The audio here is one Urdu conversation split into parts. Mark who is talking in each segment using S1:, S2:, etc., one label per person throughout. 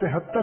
S1: 73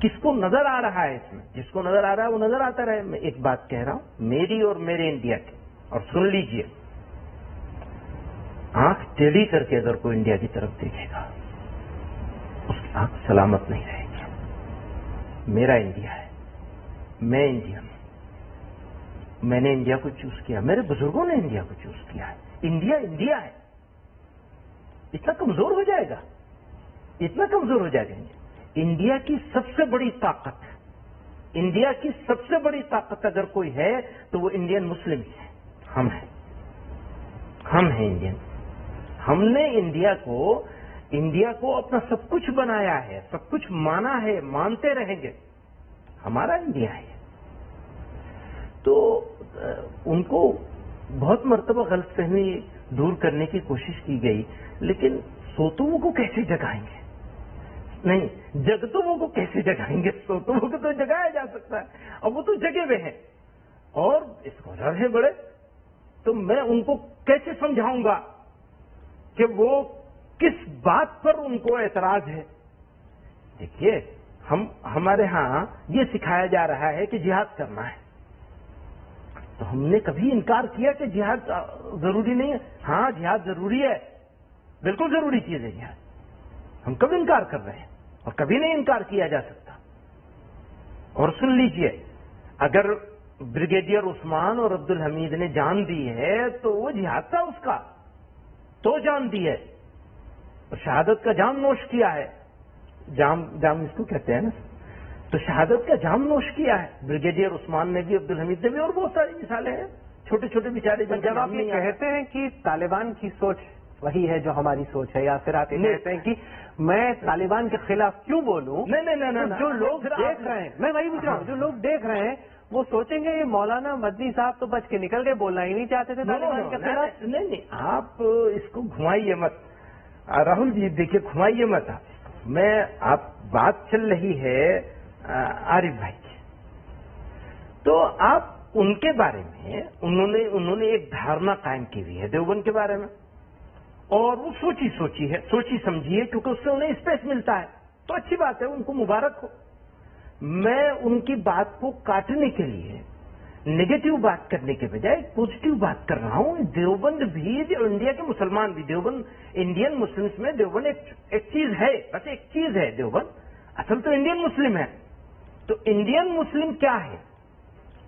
S2: کس کو نظر آ رہا ہے اس میں؟ جس کو نظر آ رہا ہے وہ نظر آتا رہے. میں ایک بات کہہ رہا ہوں میری اور میرے انڈیا کی، اور سن لیجئے، آنکھ ٹیڑھی کر کے اگر کوئی انڈیا کی طرف دیکھے گا اس کی آنکھ سلامت نہیں رہے گی. میرا انڈیا ہے، میں انڈیا ہوں، میں نے انڈیا کو چوز کیا، میرے بزرگوں نے انڈیا کو چوز کیا ہے. انڈیا انڈیا ہے. اتنا کمزور ہو جائے گا، اتنا کمزور ہو جائے گا. انڈیا کی سب سے بڑی طاقت، انڈیا کی سب سے بڑی طاقت اگر کوئی ہے تو وہ انڈین مسلم ہی ہے. ہم ہیں انڈین. ہم نے انڈیا کو اپنا سب کچھ بنایا ہے، سب کچھ مانا ہے، مانتے رہیں گے. ہمارا انڈیا ہے. تو ان کو بہت مرتبہ غلط فہمی دور کرنے کی کوشش کی گئی، لیکن سوتوؤں کو کیسے جگائیں گے؟ نہیں، جگتوؤں کو کیسے جگائیں گے؟ سوتوؤں کو تو جگایا جا سکتا ہے، اب وہ تو جگے ہوئے ہیں اور اسکالر ہیں بڑے. تو میں ان کو کیسے سمجھاؤں گا کہ وہ کس بات پر ان کو اعتراض ہے؟ دیکھیے، ہمارے ہاں یہ سکھایا جا رہا ہے کہ جہاد کرنا ہے، تو ہم نے کبھی انکار کیا کہ جہاد ضروری نہیں ہے؟ ہاں، جہاد ضروری ہے، بالکل ضروری چیز ہے جہاد. ہم کب انکار کر رہے ہیں؟ اور کبھی نہیں انکار کیا جا سکتا. اور سن لیجئے، اگر بریگیڈیئر عثمان اور عبد الحمید نے جان دی ہے تو وہ جہاد تھا اس کا، تو جان دی ہے اور شہادت کا جام نوش کیا ہے. جام اس کو کہتے ہیں نا. تو شہادت کا جام نوش کیا ہے بریگیڈیئر عثمان نے بھی، عبد الحمید نے بھی، اور بہت ساری مثالیں ہیں. چھوٹے چھوٹے بیچارے
S3: جب آپ یہ کہتے ہیں کہ طالبان کی سوچ وہی ہے جو ہماری سوچ ہے، یا پھر آپ یہ کہتے ہیں کہ میں طالبان کے خلاف کیوں بولوں؟ نہیں، جو لوگ دیکھ رہے ہیں، میں وہی پوچھ رہا ہوں، جو لوگ دیکھ رہے ہیں وہ سوچیں گے یہ مولانا مدنی صاحب تو بچ کے نکل گئے، بولنا ہی نہیں چاہتے تھے طالبان کے خلاف.
S2: نہیں، آپ اس کو گھمائیے مت راہل جی. دیکھیے، گھمائیے مت آپ بات چل رہی ہے عارف بھائی کی، تو آپ ان کے بارے میں انہوں نے ایک دھارنا قائم کی ہوئی ہے دیوبند کے بارے میں، اور وہ سوچی سمجھی ہے، کیونکہ اس سے انہیں اسپیس ملتا ہے. تو اچھی بات ہے، ان کو مبارک ہو. میں ان کی بات کو کاٹنے کے لیے نگیٹو بات کرنے کے بجائے پوزیٹو بات کر رہا ہوں. دیوبند بھی اور انڈیا کے مسلمان بھی، دیوبند انڈین مسلمس میں دیوبند ایک چیز ہے، بس ایک چیز ہے. دیوبند اصل تو انڈین مسلم ہے. تو انڈین مسلم کیا ہے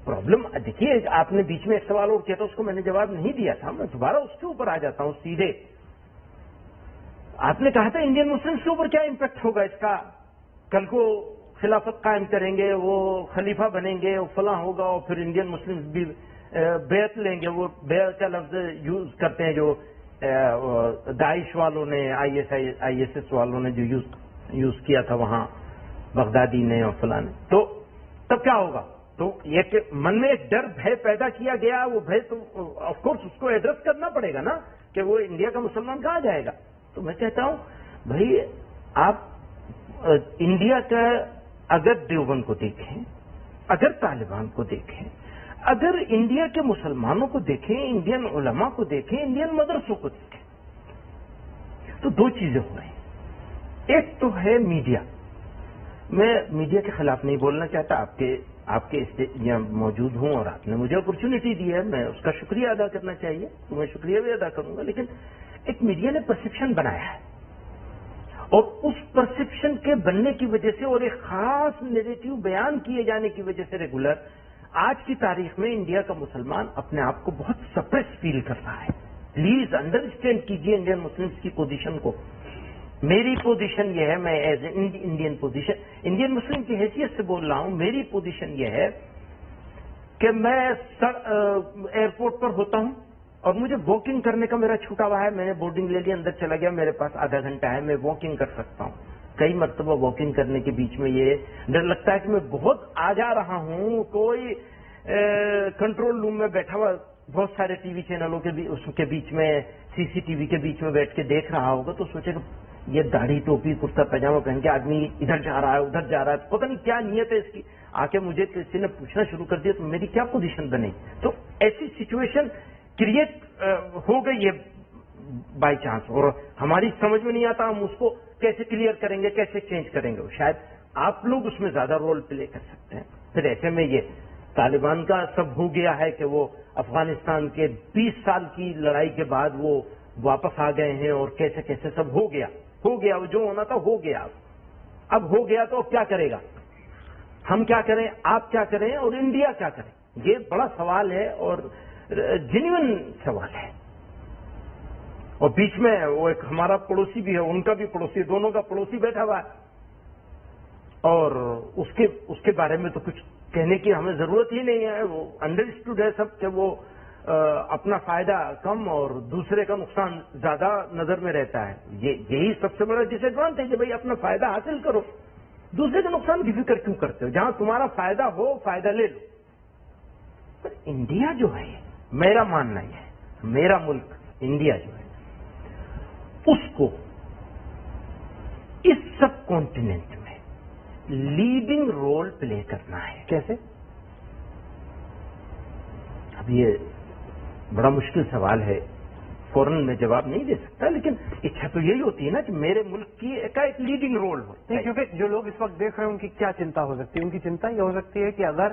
S2: پرابلم؟ دیکھیے، آپ نے بیچ میں ایک سوال اور کیا تھا، اس کو میں نے جواب نہیں دیا تھا. میں دوبارہ اس کے اوپر آ جاتا ہوں سیدھے. آپ نے کہا تھا انڈین مسلم کے اوپر کیا امپیکٹ ہوگا اس کا؟ کل کو خلافت قائم کریں گے، وہ خلیفہ بنیں گے، وہ فلاں ہوگا، اور پھر انڈین مسلم بھی بیعت لیں گے. وہ بیعت کا لفظ یوز کرتے ہیں جو داعش والوں نے، آئی ایس ایس والوں نے جو یوز کیا تھا وہاں، بغدادی نے اور فلاں نے. تو تب کیا ہوگا؟ تو یہ کہ من میں ایک ڈر بھے پیدا کیا گیا، وہ بھے تو آف کورس اس کو ایڈریس کرنا پڑے گا نا، کہ وہ انڈیا کا مسلمان کہاں جائے گا. تو میں کہتا ہوں بھائی، آپ انڈیا کا اگر دیوبند کو دیکھیں، اگر طالبان کو دیکھیں، اگر انڈیا کے مسلمانوں کو دیکھیں، انڈین علماء کو دیکھیں، انڈین مدرسوں کو دیکھیں، تو دو چیزیں ہو رہی ہیں. ایک تو ہے میڈیا. میں میڈیا کے خلاف نہیں بولنا چاہتا، آپ کے یہاں موجود ہوں اور آپ نے مجھے اپرچونٹی دی ہے، میں اس کا شکریہ ادا کرنا چاہیے، میں شکریہ بھی ادا کروں گا. لیکن ایک میڈیا نے پرسپشن بنایا ہے، اور اس پرسپشن کے بننے کی وجہ سے اور ایک خاص نیگیٹو بیان کیے جانے کی وجہ سے ریگولر آج کی تاریخ میں انڈیا کا مسلمان اپنے آپ کو بہت سپریس فیل کر رہا ہے. پلیز انڈرسٹینڈ کیجیے انڈین مسلمس کی پوزیشن کو. میری پوزیشن یہ ہے، میں ایز اے انڈین مسلم کی حیثیت سے بول رہا ہوں. میری پوزیشن یہ ہے کہ میں ایئرپورٹ پر ہوتا ہوں اور مجھے واکنگ کرنے کا میرا چھوٹا ہوا ہے، میں نے بورڈنگ لے لیا، اندر چلا گیا، میرے پاس آدھا گھنٹہ ہے، میں واکنگ کر سکتا ہوں. کئی مرتبہ واکنگ کرنے کے بیچ میں یہ ڈر لگتا ہے کہ میں بہت آ جا رہا ہوں. کوئی کنٹرول روم میں بیٹھا ہوا بہت سارے ٹی وی چینلوں کے بیچ میں، سی سی ٹی وی کے بیچ میں بیٹھ کے دیکھ رہا ہوگا تو سوچے کہ یہ داڑھی ٹوپی کرتا پاجامہ پہن کے آدمی ادھر جا رہا ہے ادھر جا رہا ہے، پتہ نہیں کیا نیت ہے اس کی. آ کے مجھے کسی نے پوچھنا شروع کر دیا تو میری کیا پوزیشن بنے. تو ایسی سچویشن کریٹ ہو گئی ہے بائی چانس، اور ہماری سمجھ میں نہیں آتا ہم اس کو کیسے کلیئر کریں گے، کیسے چینج کریں گے. شاید آپ لوگ اس میں زیادہ رول پلے کر سکتے ہیں. پھر ایسے میں یہ طالبان کا سب ہو گیا ہے کہ وہ افغانستان کے 20 سال کی لڑائی کے بعد وہ واپس آ گئے ہیں اور کیسے کیسے سب ہو گیا جو ہونا تھا ہو گیا. اب ہو گیا تو اب کیا کرے گا؟ ہم کیا کریں، آپ کیا کریں اور انڈیا کیا کرے؟ یہ بڑا سوال ہے اور جینوئن سوال ہے. اور بیچ میں وہ ایک ہمارا پڑوسی بھی ہے، ان کا بھی پڑوسی، دونوں کا پڑوسی بیٹھا ہوا ہے، اور اس کے بارے میں تو کچھ کہنے کی ہمیں ضرورت ہی نہیں ہے. وہ انڈرسٹوڈ ہے سب کہ وہ اپنا فائدہ کم اور دوسرے کا نقصان زیادہ نظر میں رہتا ہے. یہی سب سے بڑا ڈس ایڈوانٹیج ہے. بھائی اپنا فائدہ حاصل کرو، دوسرے کے نقصان کی فکر کیوں کرتے ہو؟ جہاں تمہارا فائدہ ہو فائدہ لے لو. پر انڈیا جو ہے، میرا ماننا یہ ہے، میرا ملک انڈیا جو ہے، اس کو اس سب کانٹیننٹ میں لیڈنگ رول پلے کرنا ہے.
S3: کیسے؟
S2: اب یہ بڑا مشکل سوال ہے، فوراً میں جواب نہیں دے سکتا، لیکن اچھا تو یہی ہوتی ہے نا کہ میرے ملک کی ایک لیڈنگ رول ہو.
S3: کیونکہ جو لوگ اس وقت دیکھ رہے ہیں ان کی کیا چنتا ہو سکتی ہے؟ ان کی چنتا یہ ہو سکتی ہے کہ اگر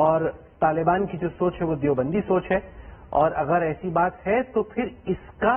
S3: اور طالبان کی جو سوچ ہے وہ دیوبندی سوچ ہے، اور اگر ایسی بات ہے تو پھر اس کا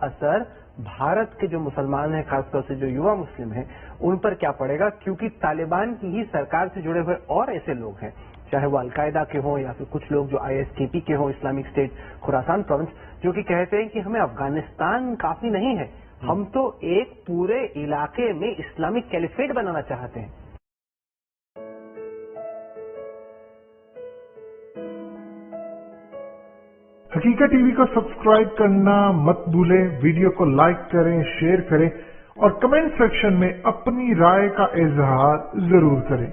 S3: اثر بھارت کے جو مسلمان ہیں، خاص طور سے جو یوا مسلم ہیں، ان پر کیا پڑے گا؟ کیونکہ طالبان کی ہی سرکار سے جڑے ہوئے اور ایسے لوگ ہیں، چاہے وہ القاعدہ کے ہوں یا پھر کچھ لوگ جو ISKP کے ہوں، اسلامک اسٹیٹ خراسان پروونس، جو کہ کہتے ہیں کہ ہمیں افغانستان کافی نہیں ہے، ہم تو ایک پورے علاقے میں اسلامک کیلیفیٹ بنانا چاہتے ہیں.
S1: حقیقت ٹی وی کو سبسکرائب کرنا مت بھولیں، ویڈیو کو لائک کریں، شیئر کریں اور کمنٹ سیکشن میں اپنی رائے کا اظہار ضرور کریں.